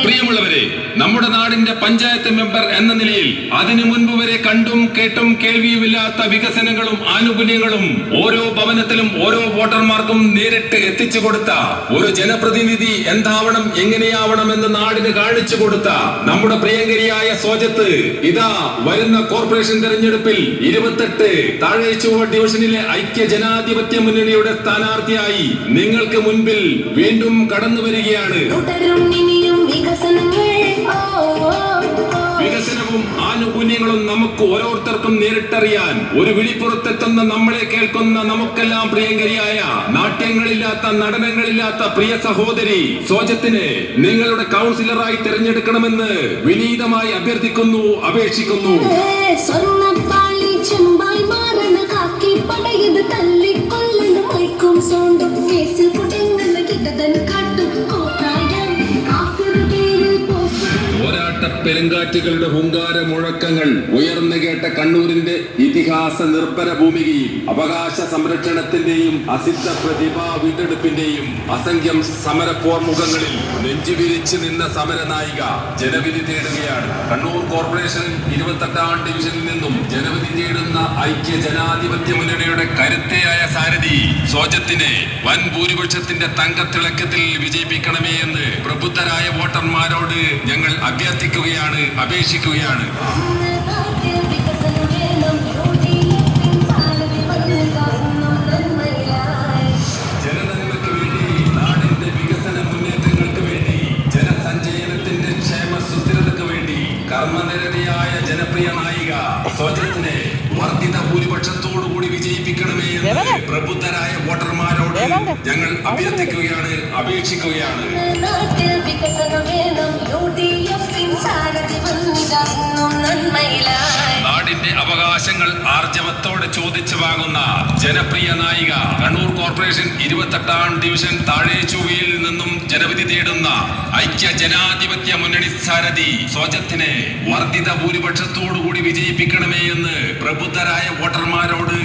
പ്രിയമുള്ളവരെ, നമ്മുടെ നാടിന്റെ പഞ്ചായത്ത് മെമ്പർ എന്ന നിലയിൽ അതിനു മുൻപ് വരെ കണ്ടും കേട്ടും കേൾവിയുമില്ലാത്ത വികസനങ്ങളും ആനുകൂല്യങ്ങളും ഓരോ ഭവനത്തിലും ഓരോ വോട്ടർമാർക്കും നേരിട്ട് എത്തിച്ചു കൊടുത്ത ഒരു ജനപ്രതിനിധി എന്താവണം, എങ്ങനെയാവണം എന്ന് നാടിന് കാണിച്ചു കൊടുത്ത നമ്മുടെ പ്രിയങ്കരിയായ സോജത്ത് ഇതാ വരുന്ന കോർപ്പറേഷൻ തെരഞ്ഞെടുപ്പിൽ 28 താഴേച്ചൂവ ഡിവിഷനിലെ ഐക്യ ജനാധിപത്യ മുന്നണിയുടെ സ്ഥാനാർത്ഥിയായി നിങ്ങൾക്ക് മുൻപിൽ വീണ്ടും കടന്നു വരികയാണ്. വികസനവും ആനുകൂല്യങ്ങളും നമുക്ക് ഓരോരുത്തർക്കും നേരിട്ടറിയാൻ ഒരു വിളിപ്പുറത്തെത്തുന്ന നമ്മളെ കേൾക്കുന്ന നമുക്കെല്ലാം പ്രിയങ്കരിയായ നാട്യങ്ങളില്ലാത്ത നടനങ്ങളില്ലാത്ത പ്രിയ സഹോദരി സോജത്തിനെ നിങ്ങളുടെ കൗൺസിലറായി തിരഞ്ഞെടുക്കണമെന്ന് വിനീതമായി അഭ്യർത്ഥിക്കുന്നു, അപേക്ഷിക്കുന്നു. പെരുങ്കാറ്റുകളുടെ ഹുങ്കാര മുഴക്കങ്ങൾ ഉയർന്നു കേട്ട കണ്ണൂരിന്റെ ഇതിഹാസ നിർഭര ഭൂമികയിൽ അവകാശ സംരക്ഷണത്തിന്റെയും അസിദ്ധ പ്രതിഭാ വീണ്ടെടുപ്പിന്റെയും അസംഖ്യം സമര പോർമുഖങ്ങളിൽ നെഞ്ചുവിരിച്ചു നിന്ന സമരനായിക ജനവിധി തേടുകയാണ്. കണ്ണൂർ കോർപ്പറേഷൻ 28ാം ഡിവിഷനിൽ നിന്നും ജനവിധി തേടുന്ന ഐക്യ ജനാധിപത്യ മുന്നണിയുടെ കരുത്തയായ സാരഥി സോജത്തിനെ വൻ ഭൂരിപക്ഷത്തിന്റെ തങ്കത്തിളക്കത്തിൽ വിജയിപ്പിക്കണമേ എന്ന് പ്രബുദ്ധരായ വോട്ടർമാരോട് ഞങ്ങൾ അഭ്യർത്ഥിക്കുകയാണ്, അപേക്ഷിക്കുകയാണ്. ജനനന്മയ്ക്ക് വേണ്ടി, നാടിന്റെ വികസന മുന്നേറ്റങ്ങൾക്ക് വേണ്ടി, ജനസഞ്ചയനത്തിന്റെ ക്ഷേമ സുസ്ഥിരതയ്ക്ക് വേണ്ടി കർമ്മനിരതയായ ജനപ്രിയ നായിക സോജത്തിനെ വർദ്ധിത ഭൂരിപക്ഷത്തോടുകൂടി വിജയിപ്പിക്കണമേ എന്ന് പ്രബുദ്ധരായ വോട്ടർമാരോട് ഞങ്ങൾ അഭ്യർത്ഥിക്കുകയാണ്, അപേക്ഷിക്കുകയാണ്. നാടിന്റെ അവകാശങ്ങൾ ആർജവത്തോടെ ചോദിച്ചു വാങ്ങുന്ന ജനപ്രിയ നായിക, കണ്ണൂർ കോർപ്പറേഷൻ 28ാം ഡിവിഷൻ താഴേച്ചൂവയിൽ നിന്നും ജനവിധി തേടുന്ന ഐക്യ ജനാധിപത്യ മുന്നണി സാരഥി സോജത്തിനെ വർദ്ധിത ഭൂരിപക്ഷത്തോടുകൂടി വിജയിപ്പിക്കണമേ എന്ന് പ്രബുദ്ധരായ വോട്ടർമാരോട്